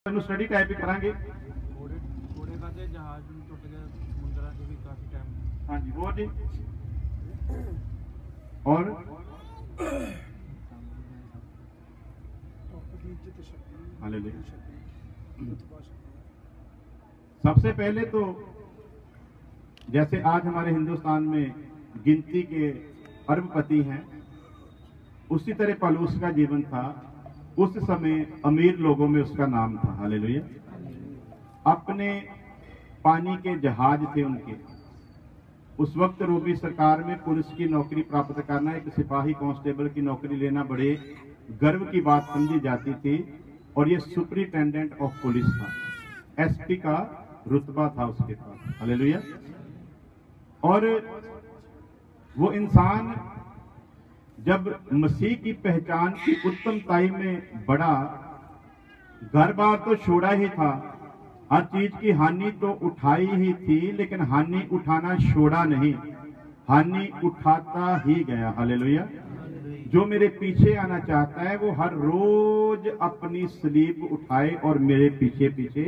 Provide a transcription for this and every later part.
Study type करांगे। घोड़े का जहाज टूट गया समुद्र से भी काफी टाइम। हाँ जी वो जी। और सबसे पहले तो जैसे आज हमारे हिंदुस्तान में गिनती के अरबपति हैं, उसी तरह पौलुस का जीवन था। उस समय अमीर लोगों में उसका नाम था। हालेलुया। अपने पानी के जहाज थे उनके। उस वक्त रोमी सरकार में पुलिस की नौकरी प्राप्त करना, एक सिपाही कांस्टेबल की नौकरी लेना बड़े गर्व की बात समझी जाती थी। और ये सुपरिटेंडेंट ऑफ पुलिस था, एसपी का रुतबा था उसके पास। हालेलुया। और वो इंसान जब मसीह की पहचान की उत्तमताई में बढ़ा, घर बार तो छोड़ा ही था, हर चीज की हानि तो उठाई ही थी, लेकिन हानि उठाना छोड़ा नहीं, हानि उठाता ही गया। हालेलुया। जो मेरे पीछे आना चाहता है वो हर रोज अपनी सलीब उठाए और मेरे पीछे पीछे।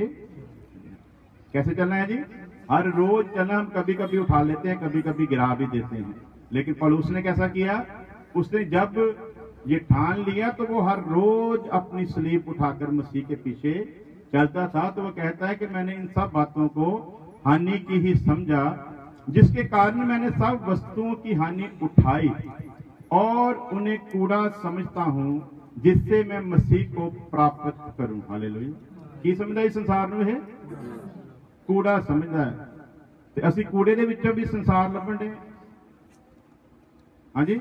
कैसे चलना है जी? हर रोज चलना। हम कभी कभी उठा लेते हैं, कभी कभी गिरा भी देते हैं, लेकिन पौलुस ने कैसा किया? उसने जब ये ठान लिया तो वो हर रोज अपनी सलीब उठाकर मसीह के पीछे चलता था। तो वो कहता है कि मैंने इन सब बातों को हानि की ही समझा, जिसके कारण मैंने सब वस्तुओं की हानि उठाई और उन्हें कूड़ा समझता हूं, जिससे मैं मसीह को प्राप्त करूं। हालेलुया। की समझदा इस संसार में है? कूड़ा समझदा है। ते असीं कूड़े दे विचों भी संसार लभण दे। हाँ जी।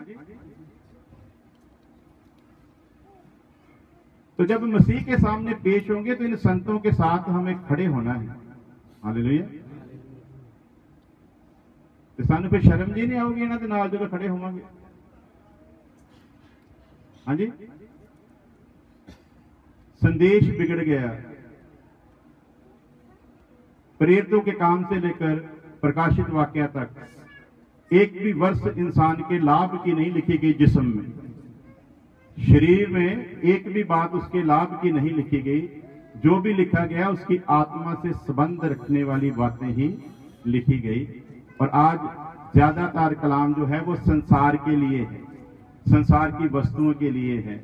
तो जब मसीह के सामने पेश होंगे तो इन संतों के साथ हमें खड़े होना है। हालेलुया। तो सानू फिर शर्म जी नहीं आओगी इन्हां दे नाल जदों खड़े होवांगे। हाँ जी। संदेश बिगड़ गया। प्रेरितों के काम से लेकर प्रकाशित वाक्य तक एक भी वर्ष इंसान के लाभ की नहीं लिखी गई। जिस्म में, शरीर में एक भी बात उसके लाभ की नहीं लिखी गई। जो भी लिखा गया उसकी आत्मा से संबंध रखने वाली बातें ही लिखी गई। और आज ज्यादातर कलाम जो है वो संसार के लिए है, संसार की वस्तुओं के लिए है।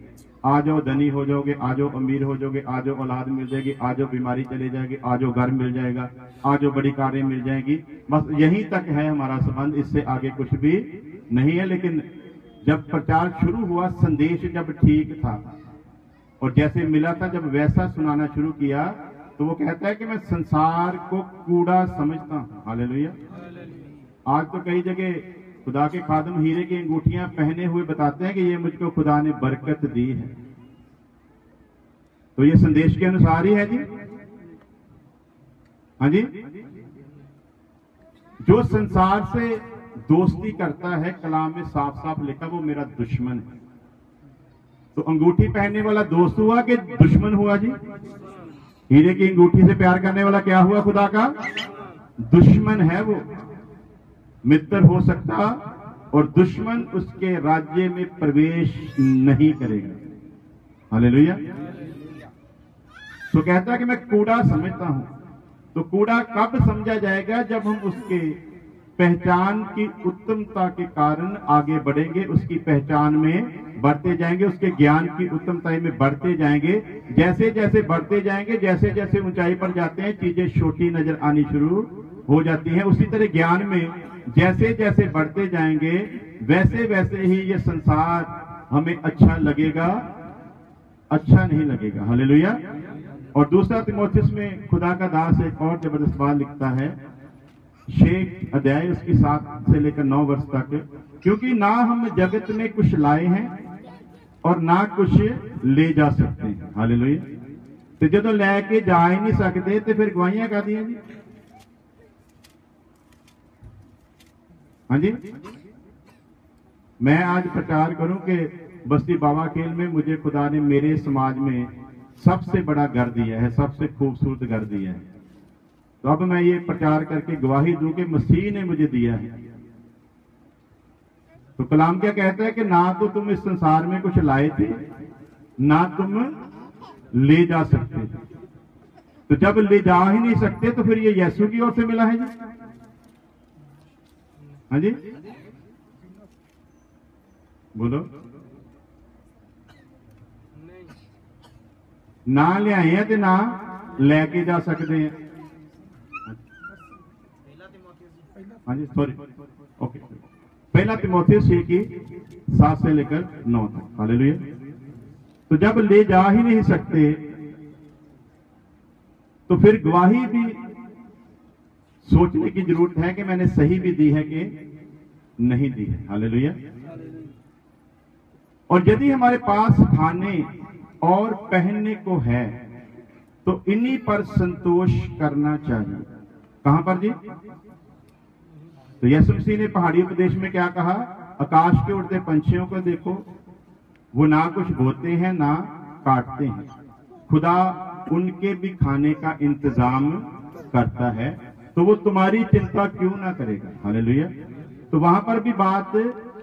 आ जाओ धनी हो जाओगे, आ जाओ अमीर हो जाओगे, आ जाओ औलाद मिल जाएगी, आ जाओ बीमारी चले जाएगी, आ जाओ घर मिल जाएगा, आ जाओ बड़ी कारें मिल जाएगी। बस यहीं तक है हमारा संबंध, इससे आगे कुछ भी नहीं है। लेकिन जब प्रचार शुरू हुआ, संदेश जब ठीक था और जैसे मिला था, जब वैसा सुनाना शुरू किया, तो वो कहता है कि मैं संसार को कूड़ा समझता हूं। हालेलुया। आज तो कई जगह खुदा के खादम हीरे की अंगूठियां पहने हुए बताते हैं कि ये मुझको खुदा ने बरकत दी है। तो ये संदेश के अनुसार ही है जी। हाँ जी। जो संसार से दोस्ती करता है, कलाम में साफ साफ लिखा, वो मेरा दुश्मन है। तो अंगूठी पहनने वाला दोस्त हुआ कि दुश्मन हुआ जी? हीरे की अंगूठी से प्यार करने वाला क्या हुआ? खुदा का दुश्मन है वो। मित्र हो सकता और दुश्मन उसके राज्य में प्रवेश नहीं करेगा। हालेलुया। तो कहता है कि मैं कूड़ा समझता हूं। तो कूड़ा कब समझा जाएगा? जब हम उसके पहचान की उत्तमता के कारण आगे बढ़ेंगे, उसकी पहचान में बढ़ते जाएंगे, उसके ज्ञान की उत्तमता में बढ़ते जाएंगे। जैसे जैसे बढ़ते जाएंगे, जैसे जैसे ऊंचाई पर जाते हैं, चीजें छोटी नजर आनी शुरू हो जाती हैं। उसी तरह ज्ञान में जैसे जैसे बढ़ते जाएंगे, वैसे वैसे ही ये संसार हमें अच्छा लगेगा, अच्छा नहीं लगेगा। हालेलुया। और दूसरा तीमुथियुस में खुदा का दास एक और जबरदस्त बात लिखता है, 6 अध्याय उसकी 7 से लेकर 9 वर्ष तक, क्योंकि ना हम जगत में कुछ लाए हैं और ना कुछ ले जा सकते हैं। हालेलुया। तो जो लैके जा ही नहीं सकते तो फिर गवाहियां कर दिया जी। हाँ जी। मैं आज प्रचार करूं कि बस्ती बाबा खेल में मुझे खुदा ने मेरे समाज में सबसे बड़ा घर दिया है, सबसे खूबसूरत घर दिया है। तो अब मैं ये प्रचार करके गवाही दूं कि मसीह ने मुझे दिया है। तो कलाम क्या कहता है कि ना तो तुम इस संसार में कुछ लाए थे, ना तुम ले जा सकते थे। तो जब ले जा ही नहीं सकते तो फिर ये यीशु की ओर से मिला है जी? हाँ जी, बोलो। ना ले आए हैं तो ना लेके जा सकते हैं। हाँ जी, सॉरी, ओके। पहला तीमुथियुस 6 की 7 से लेकर 9 तक। हालेलुया। तो जब ले जा ही नहीं सकते तो फिर गवाही भी सोचने की जरूरत है कि मैंने सही भी दी है कि नहीं दी है। हालेलुया। और यदि हमारे पास खाने और पहनने को है तो इन्हीं पर संतोष करना चाहिए। कहां पर जी? तो यीशु मसीह ने पहाड़ी उपदेश में क्या कहा? आकाश के उड़ते पंछियों को देखो, वो ना कुछ बोते हैं ना काटते हैं, खुदा उनके भी खाने का इंतजाम करता है, तो वो तुम्हारी चिंता क्यों ना करेगा। हालेलुया। तो वहां पर भी बात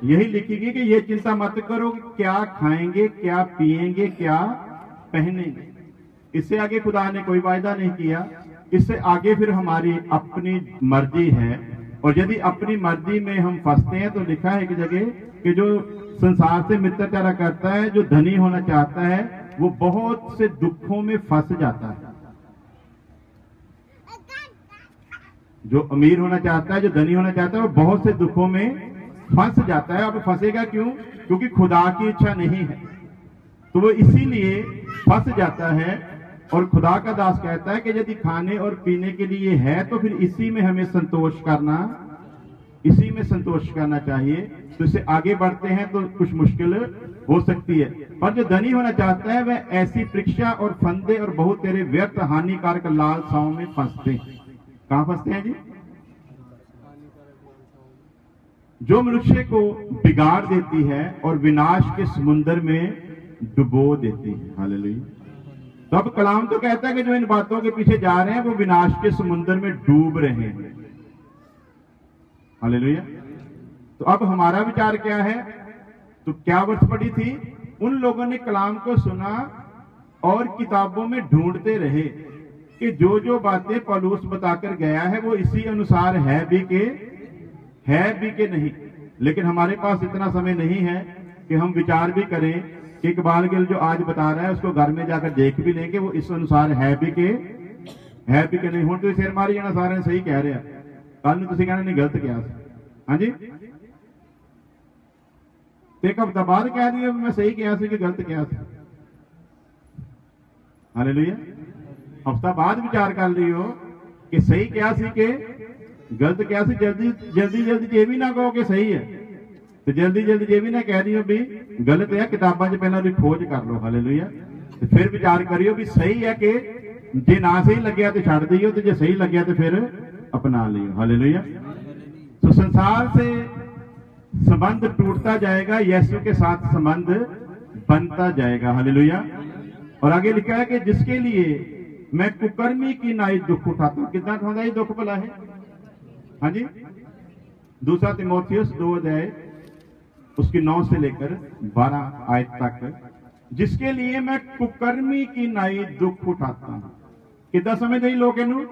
यही लिखी गई कि ये चिंता मत करो कि क्या खाएंगे, क्या पिएंगे, क्या पहनेंगे। इससे आगे खुदा ने कोई वायदा नहीं किया। इससे आगे फिर हमारी अपनी मर्जी है, और यदि अपनी मर्जी में हम फंसते हैं तो लिखा है एक जगह कि जो संसार से मित्रचारा करता है, जो धनी होना चाहता है, वो बहुत से दुखों में फंस जाता है। जो अमीर होना चाहता है, जो धनी होना चाहता है, वो बहुत से दुखों में फंस जाता है। अब फंसेगा क्यों? क्योंकि खुदा की इच्छा नहीं है, तो वो इसीलिए फंस जाता है। और खुदा का दास कहता है कि यदि खाने और पीने के लिए है तो फिर इसी में हमें संतोष करना चाहिए। तो इससे आगे बढ़ते हैं तो कुछ मुश्किल हो सकती है। पर जो धनी होना चाहता है वह ऐसी परीक्षा और फंदे और बहुत तेरे व्यर्थ हानिकारक लालसाओं में फंसते हैं। कहां फंसते हैं जी? जो मनुष्य को बिगाड़ देती है और विनाश के समुद्र में डुबो देती है। हालेलुया। तो अब कलाम तो कहता है कि जो इन बातों के पीछे जा रहे हैं वो विनाश के समुद्र में डूब रहे हैं। हालेलुया। तो अब हमारा विचार क्या है? तो क्या वर्ष पड़ी थी? उन लोगों ने कलाम को सुना और किताबों में ढूंढते रहे कि जो जो बातें पौलुस बताकर गया है वो इसी अनुसार है भी के नहीं। लेकिन हमारे पास इतना समय नहीं है कि हम विचार भी करें कि इकबाल गिल जो आज बता रहा है उसको घर में जाकर देख भी लेंगे वो इस अनुसार है भी के नहीं। हूं तो सिर मारी जाना सारे सही कह रहे हैं, कल तुम कहना नहीं गलत क्या। हाँ जी, एक हफ्ता बाद कह दिया मैं सही किया कि गलत किया। हालेलुया। हफ्ता बाद विचार कर लियो कि सही क्या सी के गलत क्या सी। जल्दी ये भी ना कहो कि सही है, तो जल्दी ये भी ना कह दियो भी गलत है। किताबां च पहला खोज कर लो। हालेलुया। तो फिर विचार करियो भी सही है कि जे ना सही लग्या तो छड़ दियो, तो जे सही लग्या तो फिर अपना लियो। हालेलुया। तो संसार से संबंध टूटता जाएगा, यीशु के साथ संबंध बनता जाएगा। हालेलुया। और आगे लिखा है कि जिसके लिए मैं कुकर्मी की नाई दुख उठाता हूं। कितना उठाता है दुख भला है? हाँ जी, 2 तीमुथियुस 2 अध्याय उसकी 9 से लेकर 12 आयत तक। जिसके लिए मैं कुकर्मी की नाई दुख उठाता हूं। कितना समझ नहीं लोग इनू?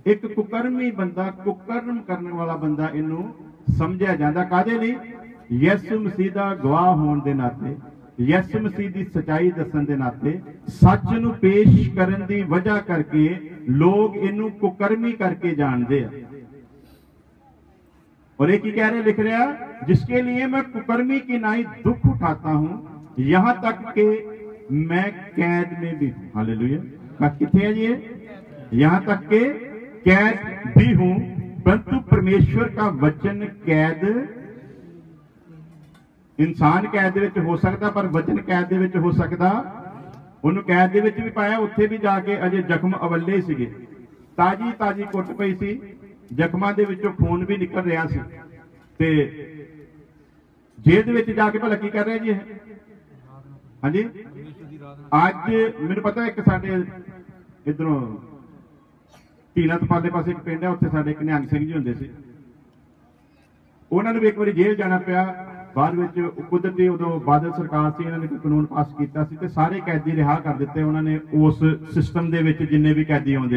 एक कुकर्मी बंदा, कुकर्म करने वाला बंदा इनू समझा जाता। कादे लिए? यीशु मसीह दा गवाह होने के नाते, यीशु मसीह की सच्चाई दसन के नाते, सच नू पेश करन दी वजह करके लोग इनू कुकर्मी करके जानते हैं। और एक ही कह रहे लिख रहा, जिसके लिए मैं कुकर्मी की नाई दुख उठाता हूं, यहां तक कि मैं कैद में भी हूं। हालेलुया। कितने है ये? यहां तक के कैद भी हूं, परंतु परमेश्वर का वचन कैद, इंसान कैद विच हो सकता पर वचन कैद विच हो सकता। उन्होंने कैद दे विच भी पाया, उत्थे भी जाके अजे जख्म अवले सीगे, ताजी कुट पई सी, जख्मां दे विचों खून भी निकल रहा सी। ते जेल दे विच जाके भला की कर रहे जी? हाँ जी, अज मैनूं पता एक साडे इधरों टीनत पाले पासे एक पिंड है, उत्थे साडे एक निहंग सिंह जी हुंदे सी। उन्होंने भी एक बार जेल जाना पिया ਬਾਅਦ ਵਿੱਚ ਕੁਦਰਤੀ ਉਦੋਂ ਬਾਦਲ ਸਰਕਾਰ ਸੀ, ਇਹਨਾਂ ਨੇ ਕੋਈ ਕਾਨੂੰਨ ਪਾਸ ਕੀਤਾ ਸੀ ਤੇ ਸਾਰੇ ਕੈਦੀ ਰਿਹਾ ਕਰ ਦਿੱਤੇ ਉਹਨਾਂ ਨੇ। ਉਸ ਸਿਸਟਮ ਦੇ ਵਿੱਚ ਜਿੰਨੇ ਵੀ ਕੈਦੀ ਆਉਂਦੇ